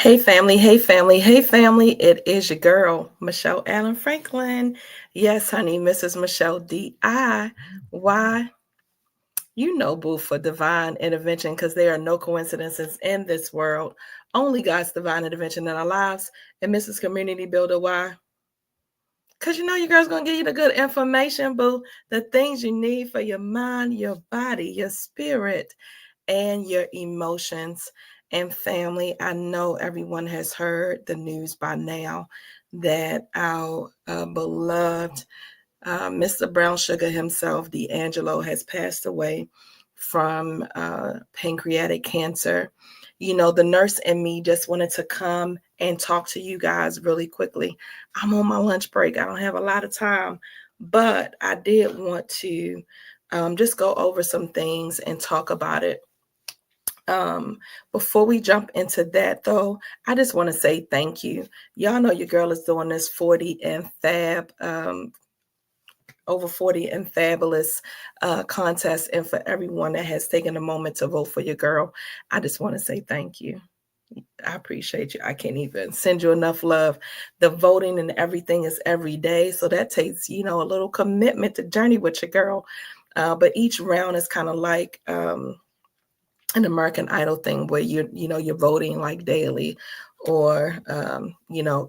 Hey family, hey family, hey family. It is your girl, Michelle Allen Franklin. Yes, honey, Mrs. Michelle D.I. Why? You know, boo, for divine intervention, because there are no coincidences in this world. Only God's divine intervention in our lives. And Mrs. Community Builder, why? Because you know your girl's going to give you the good information, boo. The things you need for your mind, your body, your spirit, and your emotions. And family, I know everyone has heard the news by now that our beloved Mr. Brown Sugar himself, D'Angelo, has passed away from pancreatic cancer. You know, the nurse and me just wanted to come and talk to you guys really quickly. I'm on my lunch break. I don't have a lot of time, but I did want to just go over some things and talk about it. Before we jump into that, though, I just want to say thank you. Y'all know your girl is doing this 40 and Fab over 40 and fabulous contest, and for everyone that has taken a moment to vote for your girl, I just want to say thank you. I appreciate you. I can't even send you enough love. The voting and everything is every day, so that takes a little commitment to journey with your girl. But each round is kind of like an American Idol thing where you're voting like daily or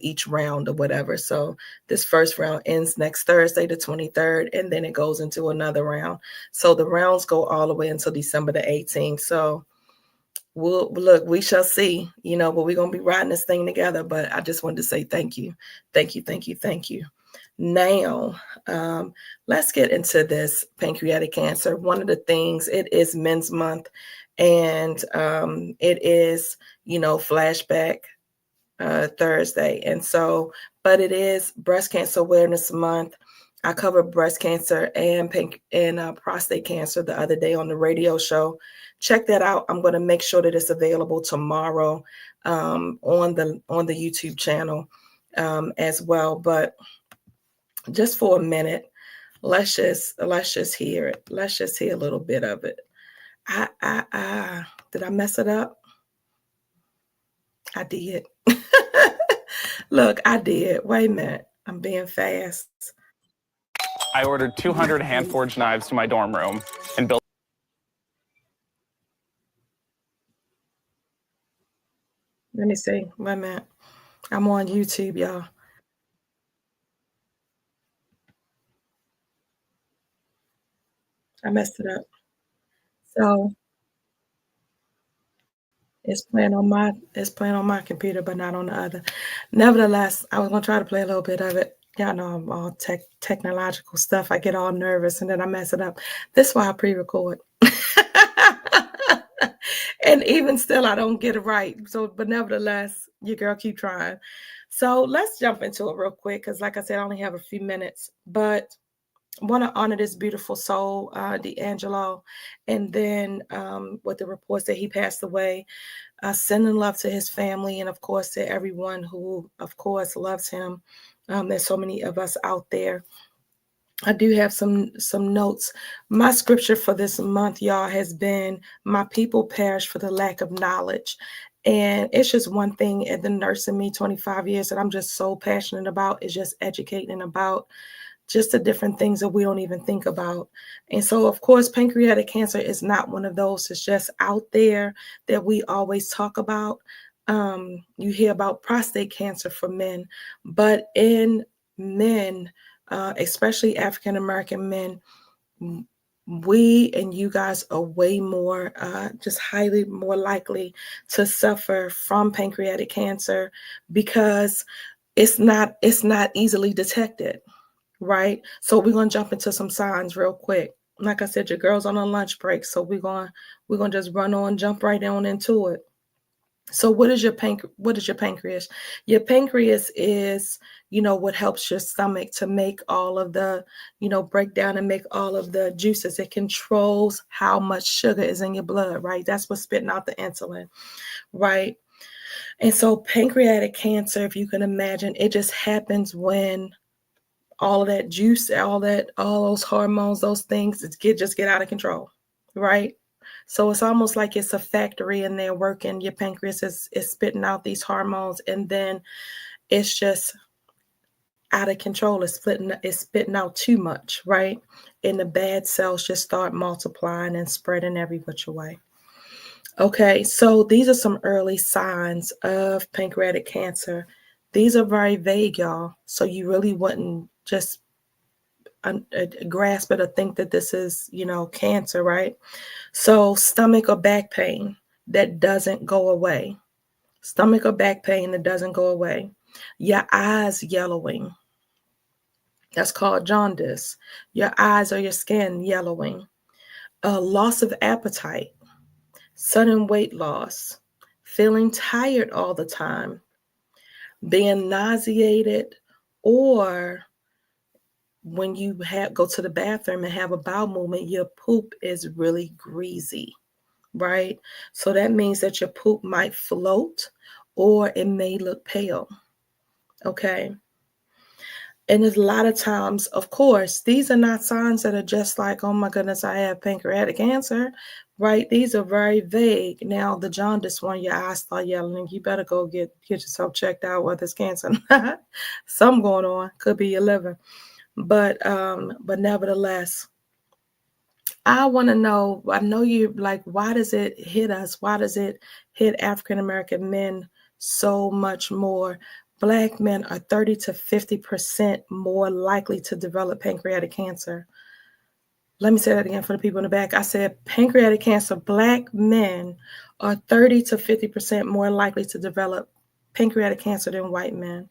each round or whatever. So this first round ends next Thursday the 23rd, and then it goes into another round. So the rounds go all the way until December the 18th. So we shall see, but we're gonna be riding this thing together. But I just wanted to say thank you. Now, let's get into this pancreatic cancer. One of the things, it is Men's Month, and it is, Flashback Thursday. And so, but it is Breast Cancer Awareness Month. I covered breast cancer and prostate cancer the other day on the radio show. Check that out. I'm going to make sure that it's available tomorrow on the YouTube channel as well. But just for a minute, let's just hear it. Let's just hear a little bit of it. Did I mess it up? I did. Look, I did. Wait a minute. I'm being fast. I ordered 200 hand-forged knives to my dorm room and built. Let me see. Wait a minute. I'm on YouTube, y'all. I messed it up. So it's playing on my computer, but not on the other. Nevertheless, I was gonna try to play a little bit of it. Y'all know I'm all technological stuff. I get all nervous and then I mess it up. This is why I pre-record. And even still, I don't get it right. So, but nevertheless, your girl keep trying. So let's jump into it real quick because, like I said, I only have a few minutes. But I want to honor this beautiful soul, D'Angelo, and then with the reports that he passed away, sending love to his family and, of course, to everyone who, of course, loves him. There's so many of us out there. I do have some notes. My scripture for this month, y'all, has been, my people perish for the lack of knowledge. And it's just one thing at the nurse in me, 25 years, that I'm just so passionate about, is just educating about just the different things that we don't even think about. And so, of course, pancreatic cancer is not one of those that's just out there that we always talk about. You hear about prostate cancer for men, but in men, especially African American men, we and you guys are way more, just highly more likely to suffer from pancreatic cancer because it's not easily detected, right? So we're gonna jump into some signs real quick. Like I said, your girl's on a lunch break, so we're gonna just jump right on into it. So what is your pancreas? Your pancreas is, what helps your stomach to make all of the, break down and make all of the juices. It controls how much sugar is in your blood, right? That's what's spitting out the insulin, right? And so pancreatic cancer, if you can imagine, it just happens when all of that juice, all those hormones, those things just get out of control, right? So it's almost like it's a factory in there working. Your pancreas is spitting out these hormones, and then it's just out of control. It's spitting out too much, right? And the bad cells just start multiplying and spreading every which way. Okay, so these are some early signs of pancreatic cancer. These are very vague, y'all. So you really wouldn't just grasp it or think that this is, cancer, right? So stomach or back pain that doesn't go away. Stomach or back pain that doesn't go away. Your eyes yellowing. That's called jaundice. Your eyes or your skin yellowing. Loss of appetite. Sudden weight loss. Feeling tired all the time. Being nauseated, or when you go to the bathroom and have a bowel movement, your poop is really greasy, right? So that means that your poop might float or it may look pale, okay? And there's a lot of times, of course, these are not signs that are just like, oh my goodness, I have pancreatic cancer, right? These are very vague. Now, the jaundice one, your eyes start yelling, you better go get yourself checked out whether it's cancer or not. Something going on, could be your liver. But nevertheless, I want to know, I know you like, why does it hit us? Why does it hit African-American men so much more? Black men are 30 to 50% more likely to develop pancreatic cancer. Let me say that again for the people in the back. I said pancreatic cancer, Black men are 30 to 50% more likely to develop pancreatic cancer than white men.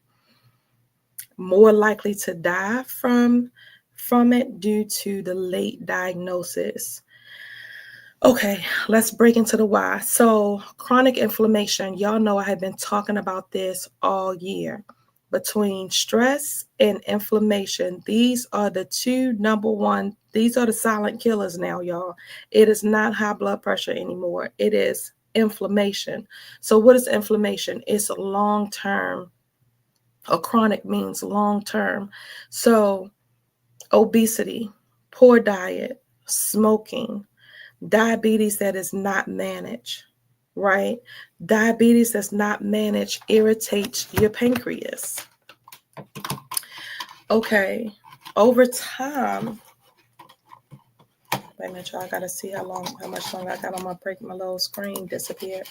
More likely to die from it due to the late diagnosis. Okay, let's break into the why. So chronic inflammation, y'all know I have been talking about this all year. Between stress and inflammation, these are the two number one, these are the silent killers now, y'all. It is not high blood pressure anymore. It is inflammation. So what is inflammation? It's long-term. Or chronic means long-term. So obesity, poor diet, smoking, diabetes that is not managed, right? Diabetes that's not managed irritates your pancreas. Okay, over time, wait a minute, y'all, I gotta see how much longer I got on my break. My little screen disappeared.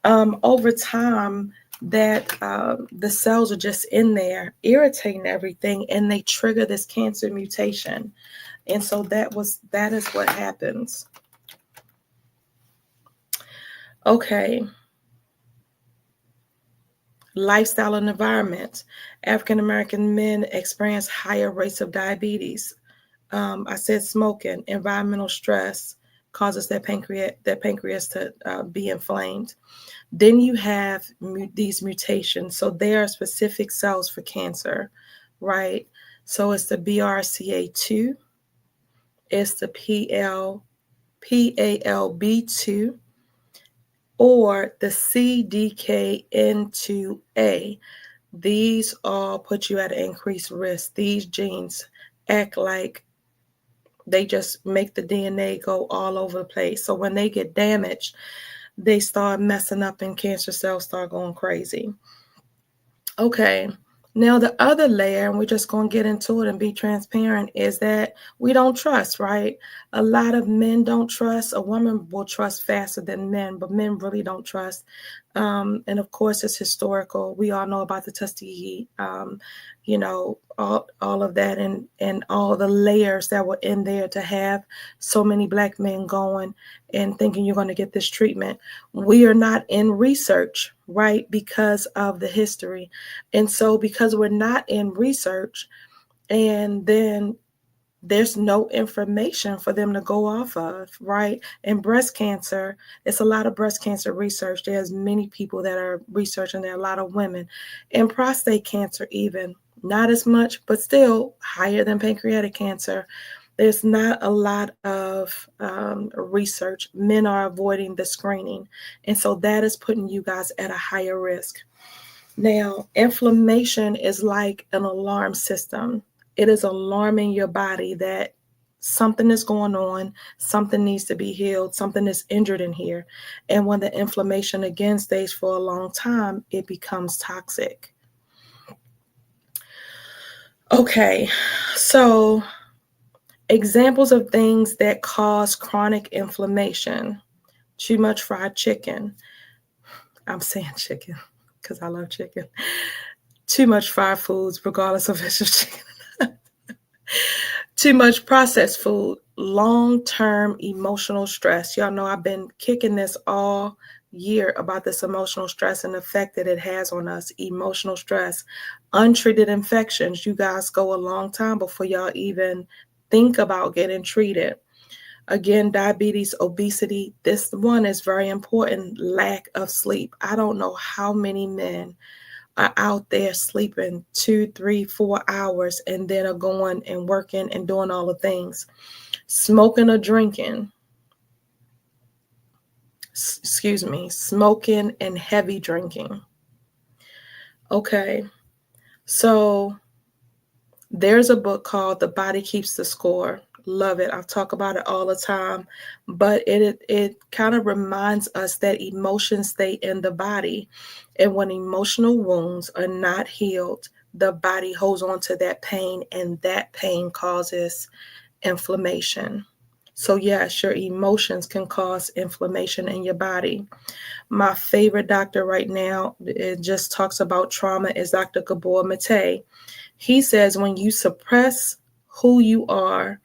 Over time, that the cells are just in there irritating everything, and they trigger this cancer mutation. And so that is what happens. Okay. Lifestyle and environment. African American men experience higher rates of diabetes. I said smoking, environmental stress causes that pancreas to be inflamed. Then you have these mutations. So there are specific cells for cancer, right? So it's the BRCA2, it's the PALB2, or the CDKN2A. These all put you at an increased risk. These genes act like they just make the DNA go all over the place. So when they get damaged, they start messing up and cancer cells start going crazy. Okay, now the other layer, and we're just going to get into it and be transparent, is that we don't trust, right? A lot of men don't trust. A woman will trust faster than men, but men really don't trust. And of course, it's historical. We all know about the Tuskegee, all of that, and all the layers that were in there to have so many Black men going and thinking you're going to get this treatment. We are not in research, right, because of the history. And so because we're not in research, and then there's no information for them to go off of, right? And breast cancer, it's a lot of breast cancer research. There's many people that are researching. There are a lot of women. And prostate cancer even, not as much, but still higher than pancreatic cancer. There's not a lot of research. Men are avoiding the screening. And so that is putting you guys at a higher risk. Now, inflammation is like an alarm system. It is alarming your body that Something is going on. Something needs to be healed. Something is injured in here. And when the inflammation again stays for a long time, it becomes toxic. Okay, so examples of things that cause chronic inflammation. Too much fried chicken. I'm saying chicken because I love chicken. Too much fried foods, regardless of if it's chicken. Too much processed food, long-term emotional stress. Y'all know I've been kicking this all year about this emotional stress and the effect that it has on us. Emotional stress, untreated infections. You guys go a long time before y'all even think about getting treated. Again, diabetes, obesity. This one is very important. Lack of sleep. I don't know how many men are out there sleeping 2, 3, 4 hours and then are going and working and doing all the things. Smoking or drinking. Smoking and heavy drinking. Okay, so there's a book called The Body Keeps the Score. Love it. I talk about it all the time, but it kind of reminds us that emotions stay in the body. And when emotional wounds are not healed, the body holds on to that pain, and that pain causes inflammation. So yes, your emotions can cause inflammation in your body. My favorite doctor right now, it just talks about trauma, is Dr. Gabor Mate. He says when you suppress who you are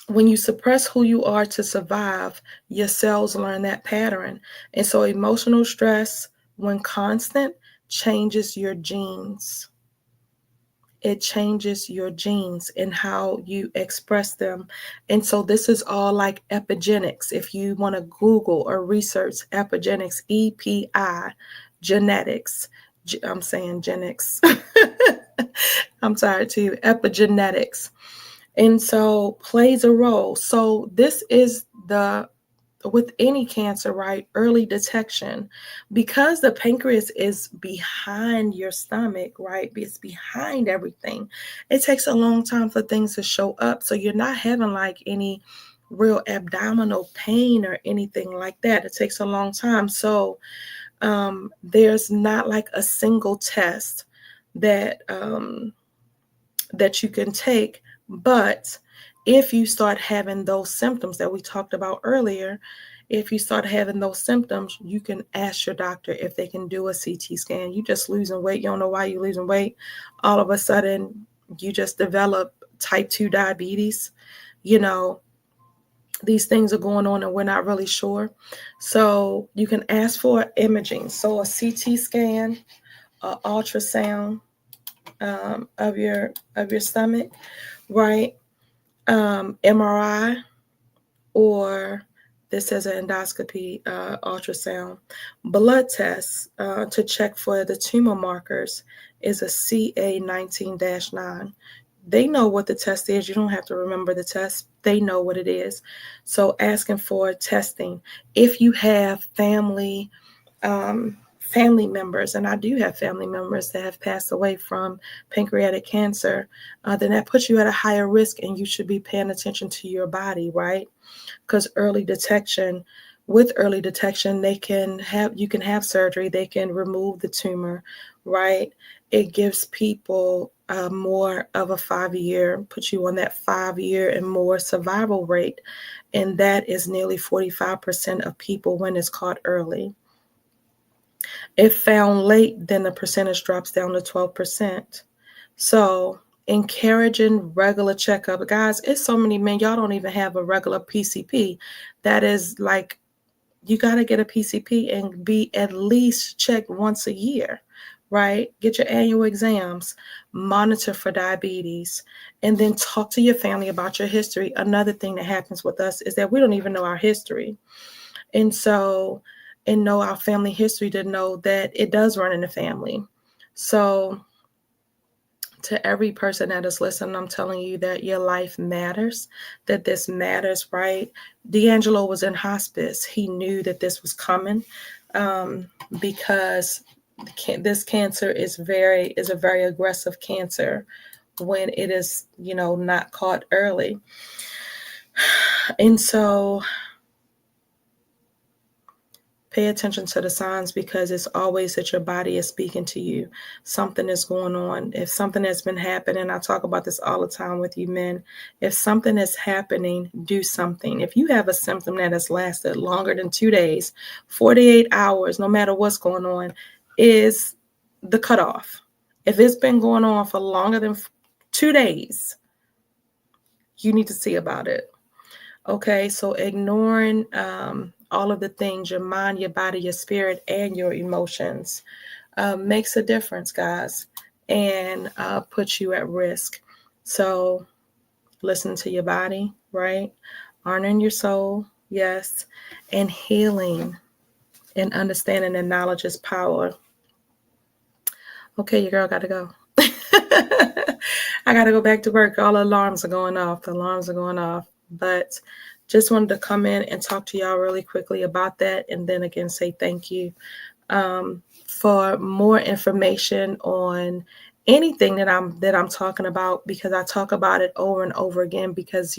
to survive, your cells learn that pattern. And so emotional stress, when constant, changes your genes. It changes your genes and how you express them. And so this is all like epigenetics. If you want to Google or research epigenetics, EPI, genetics. I'm saying genetics. I'm tired too. Epigenetics. And so plays a role. So this is with any cancer, right? Early detection, because the pancreas is behind your stomach, right? It's behind everything. It takes a long time for things to show up. So you're not having like any real abdominal pain or anything like that. It takes a long time. So there's not like a single test that you can take. But if you start having those symptoms that we talked about earlier, if you start having those symptoms, you can ask your doctor if they can do a CT scan. You just losing weight. You don't know why you're losing weight. All of a sudden, you just develop type 2 diabetes. You know, these things are going on and we're not really sure. So you can ask for imaging. So a CT scan, an ultrasound of your stomach, right? MRI, or this is an endoscopy, ultrasound. Blood tests to check for the tumor markers is a CA19-9. They know what the test is. You don't have to remember the test. They know what it is. So asking for testing. If you have family members, and I do have family members that have passed away from pancreatic cancer, then that puts you at a higher risk, and you should be paying attention to your body, right? Because with early detection, you can have surgery. They can remove the tumor, right? It gives people more of a 5-year, put you on that 5-year and more survival rate. And that is nearly 45% of people when it's caught early. If found late, then the percentage drops down to 12%. So encouraging regular checkup. Guys, it's so many men, y'all don't even have a regular PCP. That is like, you got to get a PCP and be at least checked once a year, right? Get your annual exams, monitor for diabetes, and then talk to your family about your history. Another thing that happens with us is that we don't even know our history. And know our family history to know that it does run in the family. So to every person that is listening, I'm telling you that your life matters, that this matters, right? D'Angelo was in hospice. He knew that this was coming because this cancer is a very aggressive cancer, when it is, not caught early. And so pay attention to the signs, because it's always that your body is speaking to you. Something is going on. If something has been happening, I talk about this all the time with you men. If something is happening, do something. If you have a symptom that has lasted longer than 2 days, 48 hours, no matter what's going on, is the cutoff. If it's been going on for longer than 2 days, you need to see about it. Okay, so ignoring all of the things, your mind, your body, your spirit, and your emotions makes a difference, guys, and puts you at risk. So listen to your body, right? Honoring your soul, yes, and healing and understanding that knowledge is power. Okay, your girl got to go. I got to go back to work. All the alarms are going off. But just wanted to come in and talk to y'all really quickly about that. And then again, say thank you. For more information on anything that I'm talking about, because I talk about it over and over again, because,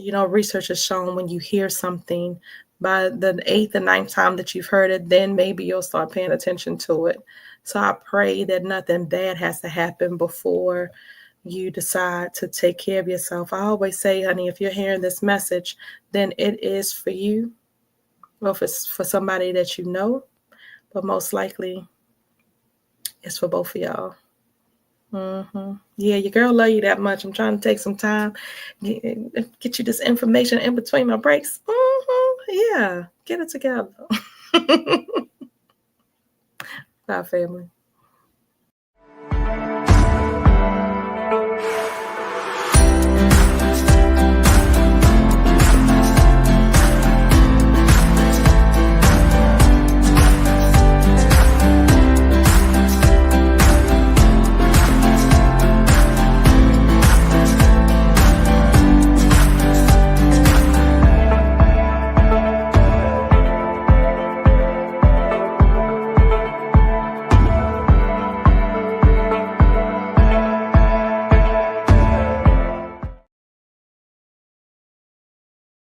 research has shown when you hear something by the 8th and 9th time that you've heard it, then maybe you'll start paying attention to it. So I pray that nothing bad has to happen before you decide to take care of yourself. I always say, honey, if you're hearing this message, then it is for you. Well, if it's for somebody that you know, but most likely it's for both of y'all. Yeah, your girl love you that much. I'm trying to take some time, get you this information in between my breaks. Yeah, get it together. Bye, family.